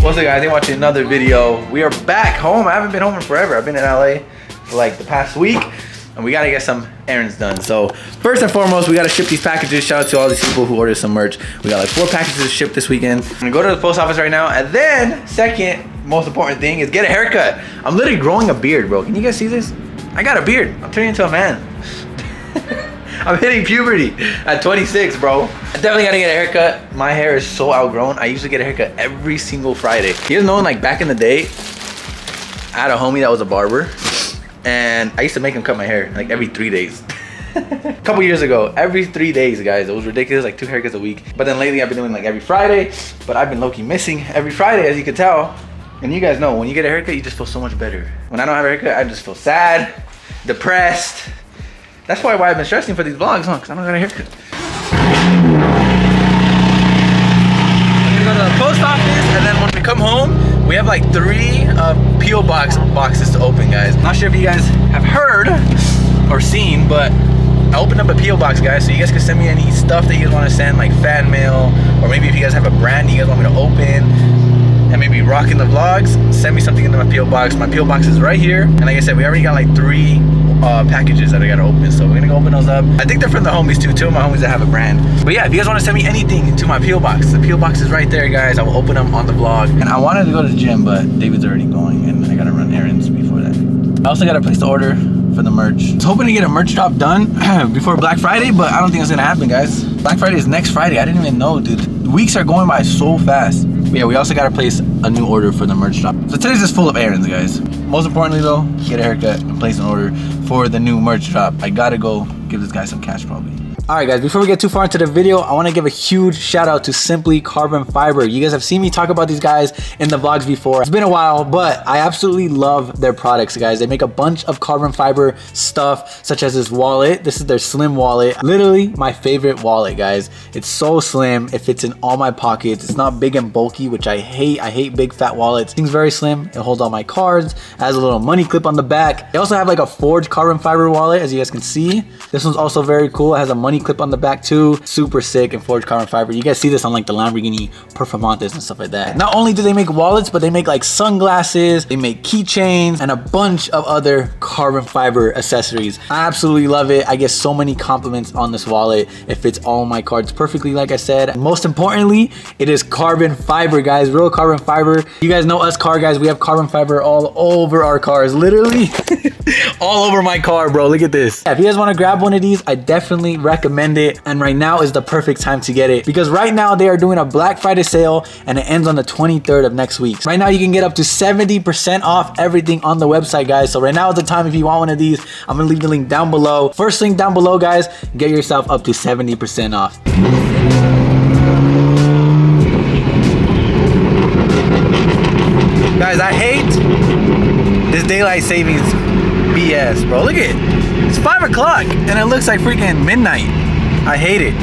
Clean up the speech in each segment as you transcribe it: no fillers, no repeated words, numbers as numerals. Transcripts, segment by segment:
What's up guys, I'm watching another video. We are back home. I haven't been home in forever. I've been in LA for like the past week and we gotta get some errands done. So first and foremost, we gotta ship these packages. Shout out to all these people who ordered some merch. We got like 4 packages to ship this weekend. I'm gonna go to the post office right now, and then second most important thing is get a haircut. I'm literally growing a beard, bro. Can you guys see this? I got a beard. I'm turning into a man. I'm hitting puberty at 26, bro. I definitely gotta get a haircut. My hair is so outgrown. I used to get a haircut every single Friday. You guys know, like back in the day, I had a homie that was a barber, and I used to make him cut my hair like every 3 days. A couple years ago, every 3 days, guys. It was ridiculous, like 2 haircuts a week. But then lately I've been doing like every Friday, but I've been low-key missing every Friday, as you can tell. And you guys know, when you get a haircut, you just feel so much better. When I don't have a haircut, I just feel sad, depressed. That's why I've been stressing for these vlogs, huh? Because I don't got a haircut. I'm gonna go to the post office, and then when we come home, we have like 3 P.O. boxes to open, guys. I'm not sure if you guys have heard or seen, but I opened up a P.O. box, guys, so you guys can send me any stuff that you guys want to send, like fan mail, or maybe if you guys have a brand you guys want me to open and maybe rocking the vlogs, send me something into my P.O. box. My P.O. box is right here, and like I said, we already got like 3 packages that I gotta open, so we're gonna go open those up. I think they're from the homies too, 2 of my homies that have a brand. But yeah, if you guys want to send me anything to my P.O. box, the P.O. box is right there, guys. I will open them on the vlog. And I wanted to go to the gym, but David's already going, and I gotta run errands before that. I also gotta place the order for the merch. I was hoping to get a merch drop done before Black Friday, but I don't think it's gonna happen, guys. Black Friday is next Friday. I didn't even know, dude. The weeks are going by so fast. But yeah, we also gotta place a new order for the merch drop. So today's just full of errands, guys. Most importantly though, get a haircut and place an order for the new merch drop. I gotta go give this guy some cash probably. Alright guys, before we get too far into the video, I want to give a huge shout out to Simply Carbon Fiber. You guys have seen me talk about these guys in the vlogs before. It's been a while, but I absolutely love their products, guys. They make a bunch of carbon fiber stuff, such as this wallet. This is their slim wallet. Literally my favorite wallet, guys. It's so slim. It fits in all my pockets. It's not big and bulky, which I hate. I hate big fat wallets. Thing's very slim. It holds all my cards. It has a little money clip on the back. They also have like a forged carbon fiber wallet, as you guys can see. This one's also very cool. It has a money clip on the back too. Super sick and forged carbon fiber. You guys see this on like the Lamborghini Performantes and stuff like that. Not only do they make wallets, but they make like sunglasses, they make keychains, and a bunch of other carbon fiber accessories. I absolutely love it. I get so many compliments on this wallet. It fits all my cards perfectly, like I said. And most importantly, it is carbon fiber, guys. Real carbon fiber. You guys know us car guys, we have carbon fiber all over our cars. Literally all over my car, bro. Look at this. Yeah, if you guys want to grab one of these, I definitely recommend it. And right now is the perfect time to get it, because right now they are doing a Black Friday sale and it ends on the 23rd of next week. Right now you can get up to 70% off everything on the website, guys. So right now is the time if you want one of these. I'm gonna leave the link down below. First link down below, guys. Get yourself up to 70% off. Guys, I hate this daylight savings BS, bro. Look at it. It's 5 o'clock and it looks like freaking midnight. I hate it.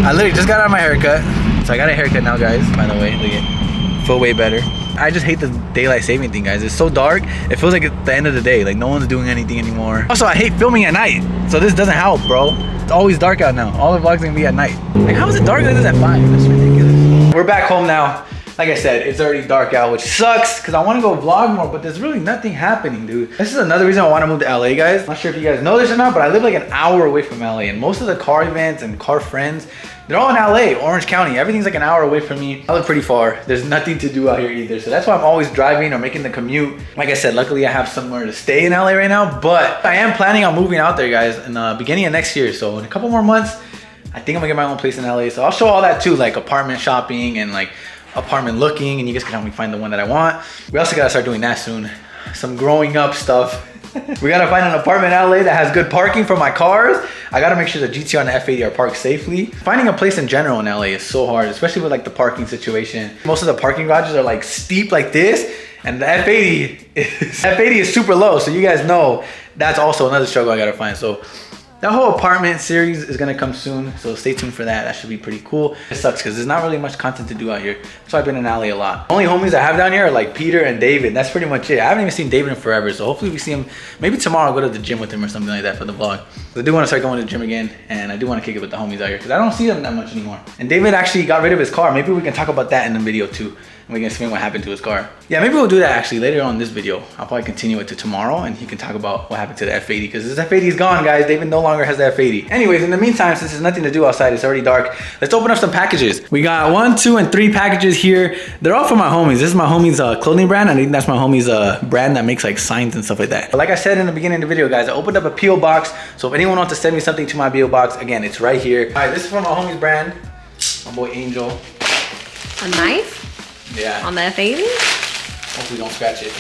I literally just got out of my haircut. So I got a haircut now, guys, by the way. Look at it. Feel way better. I just hate the daylight saving thing, guys. It's so dark. It feels like it's the end of the day. Like no one's doing anything anymore. Also, I hate filming at night. So this doesn't help, bro. It's always dark out now. All the vlogs are gonna be at night. Like how is it dark like this at 5? That's ridiculous. We're back home now. Like I said, it's already dark out, which sucks because I want to go vlog more, but there's really nothing happening, dude. This is another reason I want to move to LA, guys. Not sure if you guys know this or not, but I live like an hour away from LA, and most of the car events and car friends, they're all in LA, Orange County. Everything's like an hour away from me. I live pretty far. There's nothing to do out here either, so that's why I'm always driving or making the commute. Like I said, luckily I have somewhere to stay in LA right now, but I am planning on moving out there, guys, in the beginning of next year. So in a couple more months, I think I'm gonna get my own place in LA. So I'll show all that too, like apartment shopping and like apartment looking, and you guys can help me find the one that I want. We also gotta start doing that soon. Some growing up stuff. We gotta find an apartment in LA that has good parking for my cars. I gotta make sure the GTR and the F80 are parked safely. Finding a place in general in LA is so hard, especially with like the parking situation. Most of the parking garages are like steep like this, and the F80 is super low. So you guys know that's also another struggle I gotta find. So That whole apartment series is gonna come soon, so stay tuned for that. That should be pretty cool. It sucks because there's not really much content to do out here. So I've been in LA a lot. Only homies I have down here are like Peter and David. That's pretty much it. I haven't even seen David in forever, so hopefully we see him. Maybe tomorrow I'll go to the gym with him or something like that for the vlog. I do want to start going to the gym again, and I do want to kick it with the homies out here because I don't see them that much anymore. And David actually got rid of his car. Maybe we can talk about that in the video too. And we can explain what happened to his car. Yeah, maybe we'll do that actually later on in this video. I'll probably continue it to tomorrow, and he can talk about what happened to the F80 because this F80 is gone, guys. David no longer has the F80. Anyways, in the meantime, since there's nothing to do outside, it's already dark. Let's open up some packages. We got 1, 2, and 3 packages here. They're all for my homies. This is my homie's clothing brand. I think that's my homie's brand that makes like signs and stuff like that. But like I said in the beginning of the video, guys, I opened up a P.O. box. So if anyone wants to send me something to my P.O. box, again, it's right here. All right, this is from my homie's brand. My boy Angel. A knife? Yeah. On the F80? Hopefully don't scratch it.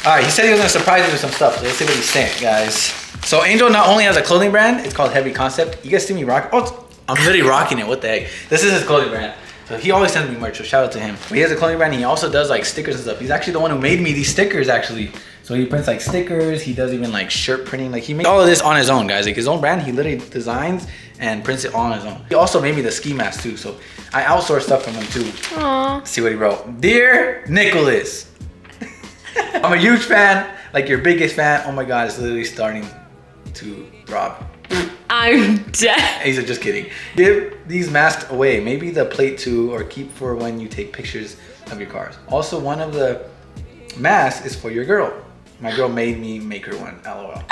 All right, he said he was gonna surprise me with some stuff. So let's see what he sent, guys. So Angel not only has a clothing brand, it's called Heavy Concept. You guys see me rock? Oh, I'm literally rocking it. What the heck? This is his clothing brand. So he always sends me merch, so shout out to him. But he has a clothing brand. He also does like stickers and stuff. He's actually the one who made me these stickers actually. So he prints like stickers. He does even like shirt printing. Like he makes all of this on his own, guys. Like his own brand, he literally designs and prints it all on his own. He also made me the ski mask too. So I outsource stuff from him too. Aww. Let's see what he wrote. Dear Nicholas, I'm a huge fan, like your biggest fan. Oh my God, it's literally starting to throb. I'm dead. He said, just kidding. Give these masks away. Maybe the plate too, or keep for when you take pictures of your cars. Also, one of the masks is for your girl. My girl made me make her one, LOL.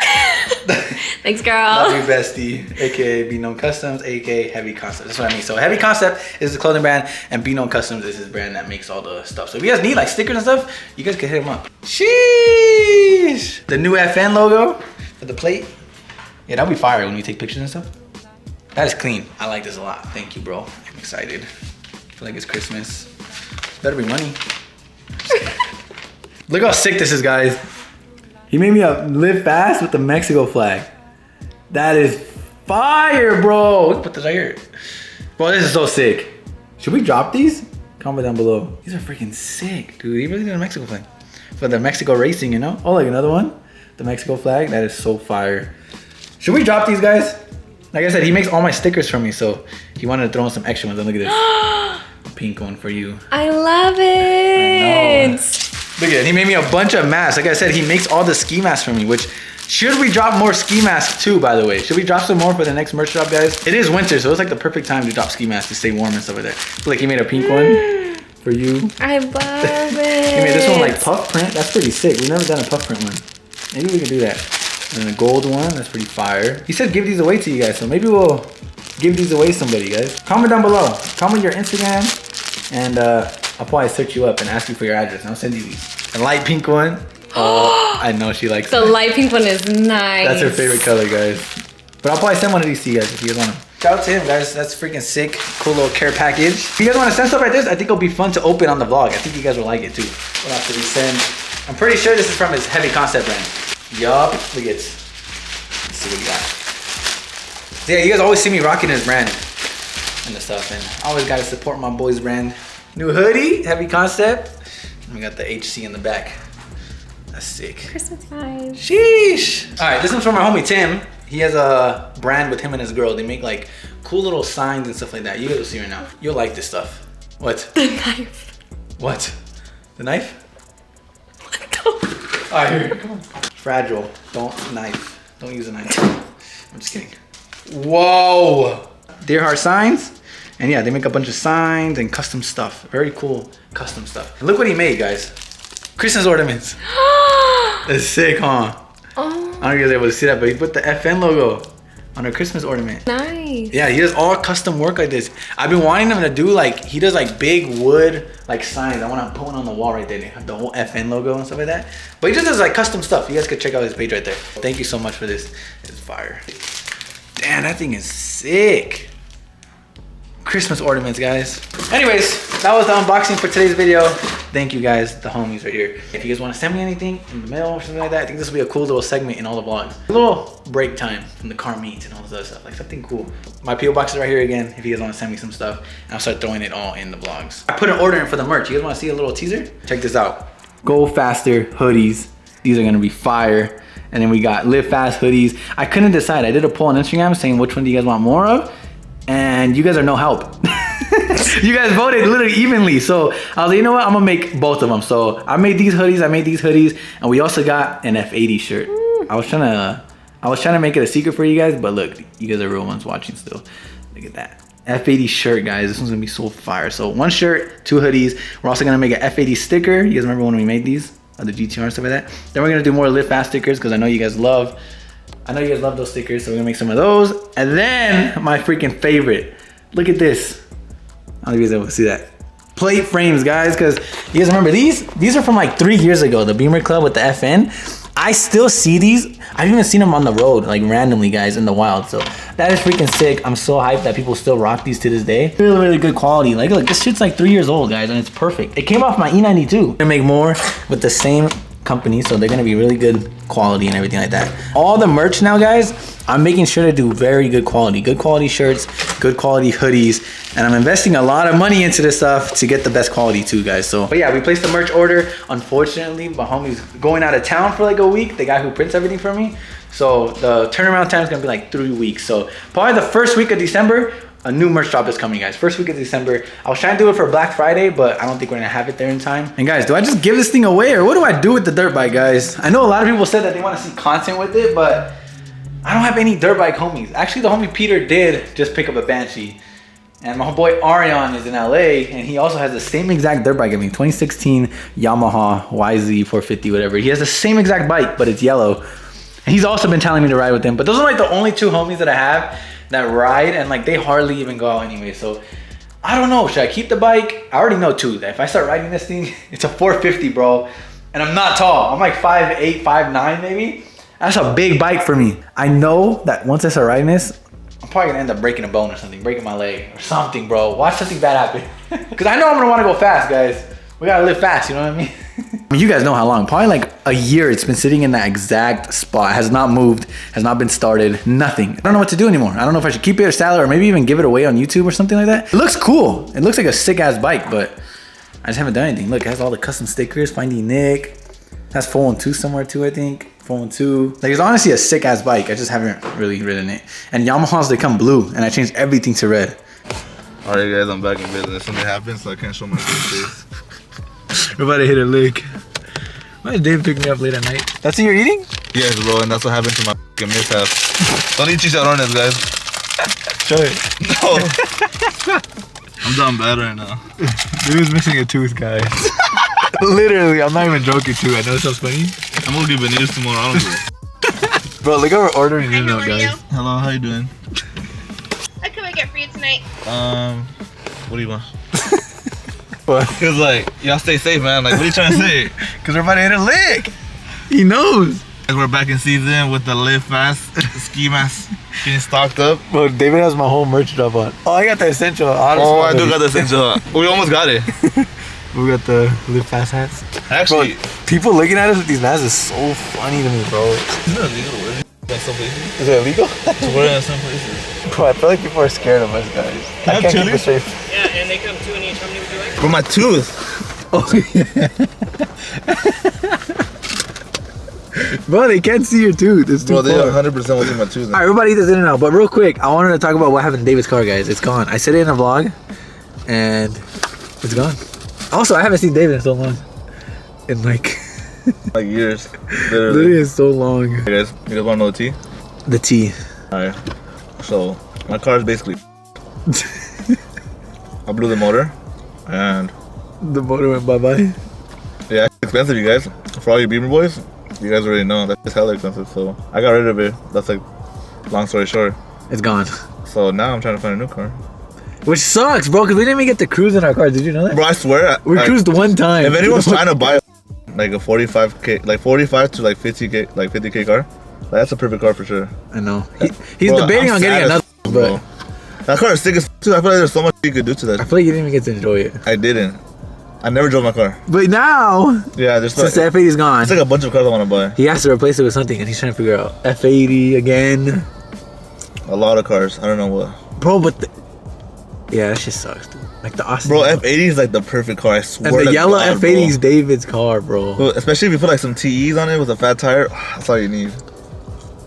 Thanks, girl. Love you, bestie. AKA Be Known Customs, AKA Heavy Concept. That's what I mean. So Heavy Concept is the clothing brand, and Be Known Customs is his brand that makes all the stuff. So if you guys need like stickers and stuff, you guys can hit him up. Sheesh. The new FN logo for the plate. Yeah, that'll be fire when we take pictures and stuff. That is clean. I like this a lot. Thank you, bro. I'm excited. I feel like it's Christmas. It's better be money. Look how sick this is, guys. He made me a live fast with the Mexico flag. That is fire, bro. Let's put this right here. Bro, this is so sick. Should we drop these? Comment down below. These are freaking sick, dude. He really did a Mexico flag. For the Mexico racing, you know? Oh, like another one? The Mexico flag. That is so fire. Should we drop these, guys? Like I said, he makes all my stickers for me, so he wanted to throw in some extra ones. And look at this. A pink one for you. I love it. I know. Look at it. He made me a bunch of masks. Like I said, he makes all the ski masks for me, which should we drop more ski masks too, by the way? Should we drop some more for the next merch drop, guys? It is winter, so it's like the perfect time to drop ski masks to stay warm and stuff like that. So like he made a pink one for you. I love it. He made this one like puff print. That's pretty sick. We've never done a puff print one. Maybe we can do that. And a gold one, that's pretty fire. He said give these away to you guys, so maybe we'll give these away to somebody, guys. Comment down below. Comment your Instagram, and I'll probably search you up and ask you for your address, and I'll send you these. A light pink one. Oh, I know she likes the light pink one is nice. That's her favorite color, guys. But I'll probably send one of these to you guys if you guys want them. Shout out to him, guys. That's freaking sick. Cool little care package. If you guys want to send stuff like this, I think it'll be fun to open on the vlog. I think you guys will like it too. What else did he send? I'm pretty sure this is from his Heavy Concept brand. Yup. Look at it. Let's see what he got. So yeah, you guys always see me rocking his brand and the stuff, and I always gotta support my boy's brand. New hoodie, Heavy Concept. And we got the HC in the back. That's sick. Christmas vibes. Sheesh. All right, this one's from my homie Tim. He has a brand with him and his girl. They make like cool little signs and stuff like that. You guys will see right now. You'll like this stuff. What? The knife. What? The knife? Don't. All right, here. Come on. Fragile. Don't knife. Don't use a knife. I'm just kidding. Whoa. Dear Heart signs. And yeah, they make a bunch of signs and custom stuff. Very cool custom stuff. And look what he made, guys. Christmas ornaments. That's sick, huh? Oh. I don't know if you guys are able to see that, but he put the FN logo on a Christmas ornament. Nice. Yeah, he does all custom work like this. I've been wanting him to do like, he does like big wood like signs. I want to put one on the wall right there. They have the whole FN logo and stuff like that. But he just does like custom stuff. You guys could check out his page right there. Thank you so much for this. It's fire. Damn, that thing is sick. Christmas ornaments, guys. Anyways, that was the unboxing for today's video. Thank you guys, the homies right here. If you guys want to send me anything in the mail or something like that, I think this will be a cool little segment in all the vlogs. A little break time from the car meets and all this other stuff, like something cool. My P.O. box is right here again, if you guys want to send me some stuff, and I'll start throwing it all in the vlogs. I put an order in for the merch. You guys want to see a little teaser? Check this out. Go Faster hoodies. These are gonna be fire. And then we got Live Fast hoodies. I couldn't decide. I did a poll on Instagram saying which one do you guys want more of? And you guys are no help. You guys voted literally evenly. So I was like, you know what? I'm gonna make both of them. So I made these hoodies, and we also got an F80 shirt. I was trying to make it a secret for you guys, but look, you guys are real ones watching still. Look at that. F80 shirt, guys. This one's gonna be so fire. So 1 shirt, 2 hoodies. We're also gonna make an F80 sticker. You guys remember when we made these? The GTR and stuff like that. Then we're gonna do more Live Fast stickers because I know you guys love those stickers. So we're gonna make some of those. And then my freaking favorite. Look at this. I don't know if you guys able to see that. Plate frames, guys, because you guys remember these are from like 3 years ago, the Beamer Club with the FN. I still see these. I've even seen them on the road, like randomly, guys, in the wild. So that is freaking sick. I'm so hyped that people still rock these to this day. Really, really good quality. Like, look, this shit's like 3 years old, guys, and it's perfect. It came off my E92. We're gonna make more with the same company, so they're gonna be really good quality and everything like that. All the merch now, guys, I'm making sure to do very good quality shirts, good quality hoodies, and I'm investing a lot of money into this stuff to get the best quality too, guys. So, but yeah, we placed the merch order. Unfortunately, my homie's going out of town for like a week, the guy who prints everything for me. So the turnaround time is gonna be like 3 weeks. So probably the first week of December, a new merch drop is coming, guys. First week of December. I was trying to do it for Black Friday, but I don't think we're gonna have it there in time. And guys, do I just give this thing away, or what do I do with the dirt bike, guys? I know a lot of people said that they want to see content with it, but I don't have any dirt bike homies. Actually, the homie Peter did just pick up a Banshee. And my boy Arion is in LA, and he also has the same exact dirt bike. I mean, 2016 Yamaha YZ450, whatever. He has the same exact bike, but it's yellow. And he's also been telling me to ride with him. But those are like the only 2 homies that I have that ride, and like they hardly even go out anyway. So I don't know, should I keep the bike? I already know too that if I start riding this thing, it's a 450, bro, and I'm not tall. I'm like 5'8", 5'9", maybe. That's a big bike for me. I know that once I start riding this, I'm probably gonna end up breaking a bone or something, breaking my leg or something, bro. Watch something bad happen. Because I know I'm gonna want to go fast, guys. We gotta live fast, you know what I mean? I mean, you guys know how long, probably like a year it's been sitting in that exact spot. Has not moved, has not been started, nothing. I don't know what to do anymore. I don't know if I should keep it or sell it, or maybe even give it away on YouTube or something like that. It looks cool. It looks like a sick ass bike, but I just haven't done anything. Look, it has all the custom stickers, FindingNick. It has 412 somewhere too, I think. 412. Like, it's honestly a sick ass bike. I just haven't really ridden it. And Yamahas, they come blue, and I changed everything to red. Alright guys, I'm back in business. Something happened, so I can't show my face. We're about to hit a lick. Why did Dave pick me up late at night? That's what you're eating? Yes, bro, and that's what happened to my fucking mishap. Don't eat chicharrones, guys. Show it. No. I'm down bad right now. Dude's missing a tooth, guys. Literally, I'm not even joking too. I know it sounds funny. I'm gonna get veneers tomorrow. I don't do Bro, look how we're ordering Hi, in how now, are guys. you? Hello, how you doing? What can we get for you tonight? What do you want? What? Cause like, y'all stay safe, man. Like, what are you trying to say? Because we're about to hit a lick. He knows. We're back in season with the Live Fast ski mask getting stocked up. Bro, David has my whole merch drop on. Oh, I got the essential. Oh, I do got the essential. We almost got it. We got the Live Fast hats. Actually, bro, people looking at us with these masks is so funny to me, bro. Isn't it illegal to wear it at some places? Is it illegal? To wear it at some places. Bro, I feel like people are scared of us, guys. I can't keep it straight. Yeah, and they come 2 in each. How many would you like? For my tooth. Oh, yeah. Bro, they can't see your tooth. It's too Bro, they far. 100% will see my tooth. Alright, everybody eat this in and out. But real quick, I wanted to talk about what happened to David's car, guys. It's gone. I said it in a vlog, and it's gone. Also, I haven't seen David in so long. In like years. Literally is so long. Hey guys, you guys want to know the tea? The tea. Alright, so my car is basically I blew the motor and The motor went bye-bye. yeah, it's expensive, you guys. For all you Beamer boys, you guys already know that's hella expensive. So I got rid of it. That's like long story short. It's gone. So now I'm trying to find a new car. Which sucks, bro, because we didn't even get to cruise in our car. Did you know that? Bro, I swear. We cruised one time. If anyone's trying to buy like a 45k, like 45 to like 50k, like 50k car, like, that's a perfect car for sure. I know. He's Bro, debating I'm on getting sad another, as bro. but That car is sick as too. I feel like there's so much you could do to I that. feel like you didn't even get to enjoy it. I didn't. I never drove my car. But now, Yeah, there's since like, the F80's gone, it's like a bunch of cars I want to buy. he has to replace it with something, and he's trying to figure out F80 again. A lot of cars. I don't know what. Bro, but Yeah, that shit sucks, dude. Like the Austin. Bro, F80 is like the perfect car. I swear. And the to yellow God, F80 is bro. David's car, bro. Bro, especially if you put like some TEs on it with a fat tire. That's all you need.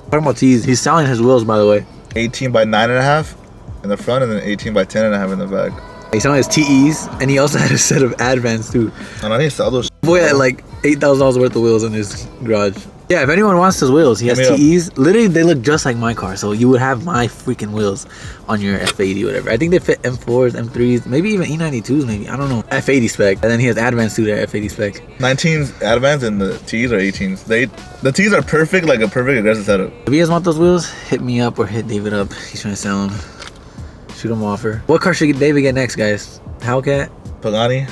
Talking about T's, he's selling his wheels, by the way. 18 by 9.5 in the front, and then 18 by 10.5 in the back. He's selling his TEs, and he also had a set of Advance too. And I need to sell those. Boy had like $8,000 worth of wheels in his garage. Yeah, if anyone wants his wheels, he has Hit me TEs. Literally, they look just like my car. So you would have my freaking wheels on your F80 or whatever. I think they fit M4s, M3s, maybe even E92s, maybe. I don't know. F80 spec. And then he has Advance too, their F80 spec. 19s Advance and the T's are 18s. The T's are perfect, like a perfect aggressive setup. If you guys want those wheels, hit me up or hit David up. He's trying to sell them. Shoot him offer. What car should David get next, guys? Hellcat? Pagani,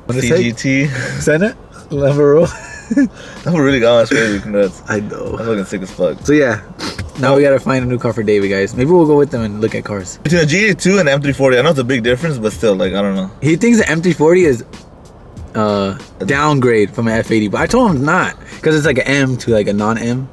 What did it say? CGT. Senate? Lamborghini? That one really got my straight nuts. I know. I'm looking sick as fuck. So yeah, now we gotta find a new car for David, guys. Maybe we'll go with them and look at cars. Between a G82 and M340, I know it's a big difference, but still, like, I don't know. He thinks the M340 is downgrade from an F80, but I told him it's not, because it's like an M to like a non-M.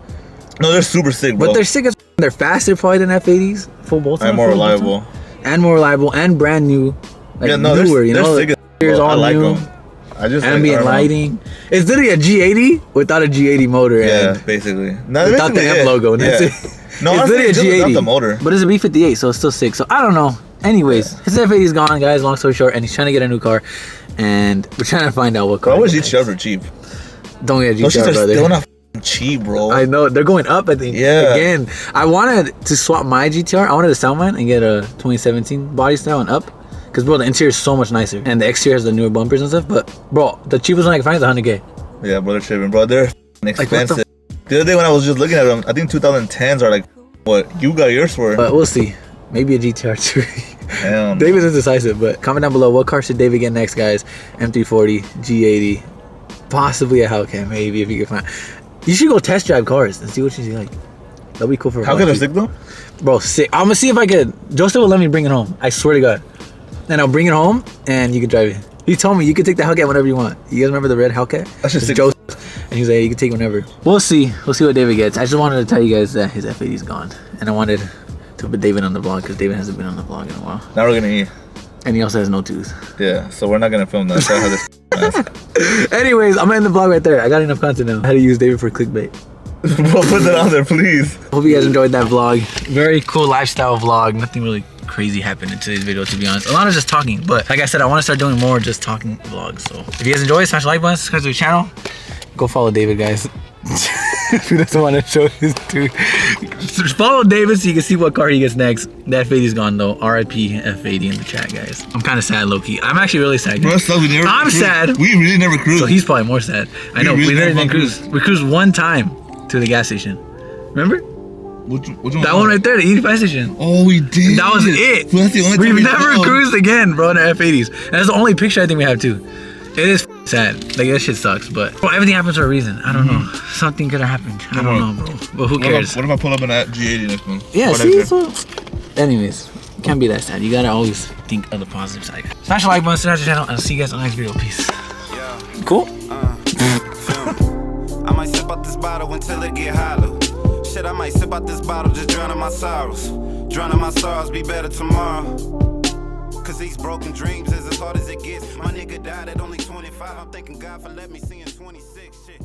No, they're super sick, bro. But they're sick as they're faster probably than F80s, full bolt. And more reliable. And more reliable and brand new. Like Yeah, no, newer, you they're know. sick as Here's bro. I all like new. them. I just Ambient like, lighting. It's literally a G80 without a G80 motor. Yeah, and basically. No, without the M logo. And that's it. No, it's honestly, literally a just G80. without the motor. But it's a B58, so it's still sick. So I don't know. Anyways, his F80's gone, guys. Long story short, and he's trying to get a new car, and we're trying to find out what car. Bro, I wish he GTRs are cheap. Don't get a Those shits GTR, are brother. still not f***ing cheap, bro. I know they're going up. I think. Yeah. Again, I wanted to swap my GTR. I wanted to sell mine and get a 2017 body style and up. Cause bro, the interior is so much nicer, and the exterior has the newer bumpers and stuff. But bro, the cheapest one I can find is 100K. Yeah, bro, they're tripping, bro. They're f***ing expensive. The other day when I was just looking at them, I think 2010s are like what you got yours for. But we'll see. Maybe a GTR too. Damn. David's indecisive, but comment down below what car should David get next, guys. M340, G80, possibly a Hellcat, maybe if you can find. You should go test drive cars and see what you like. That'll be cool for. How can they sick though? Bro, sick. I'm gonna see if I could. Joseph will let me bring it home. I swear to God. And I'll bring it home and you can drive it. He told me you can take the Hellcat whenever you want. You guys remember the red Hellcat? That's just sick. Joseph. And he was like, you can take it whenever. We'll see. We'll see what David gets. I just wanted to tell you guys that his F80's gone. And I wanted to put David on the vlog because David hasn't been on the vlog in a while. Now we're gonna eat. And he also has no tooth. Yeah, so we're not gonna film that. So I have this Anyways, I'm gonna end the vlog right there. I got enough content now. I had to use David for clickbait. Bro, put that on there, please. Hope you guys enjoyed that vlog. Very cool lifestyle vlog. Nothing really crazy happened in today's video, to be honest. A lot of just talking, but like I said, I want to start doing more just talking vlogs. So if you guys enjoy it, smash the like button, subscribe to the channel. Go follow David, guys. If he doesn't want to show his tooth, just follow David so you can see what car he gets next. The F80's gone though. RIP F80 in the chat, guys. I'm kind of sad, low-key. I'm actually really sad. Bro, so we never I'm cruised. sad. We really never cruised. So he's probably more sad. I know, really we literally never didn't cruise. We cruised one time to the gas station. Remember? Which one? That one right there, the 85 station. Oh, we did. That was it. Well, that's the only time We've we never drove. cruised again, bro, in the F80s. And that's the only picture I think we have too. It is sad. Like, that shit sucks, but bro, everything happens for a reason. I don't know. Something could have happened. I don't know, bro. But who cares? What if I pull up in that G80 next one? Yeah, What see? next year? So, anyways, can't be that sad. You gotta always think of the positive side. Smash the like button, subscribe to the channel, and I'll see you guys on the next video. Peace. Cool? I might sip out this bottle until it get hollow. Shit, I might sip out this bottle, just drowning my sorrows. Drowning my sorrows, be better tomorrow. Cause these broken dreams is as hard as it gets. My nigga died at only 25. I'm thanking God for letting me see in 26. Shit.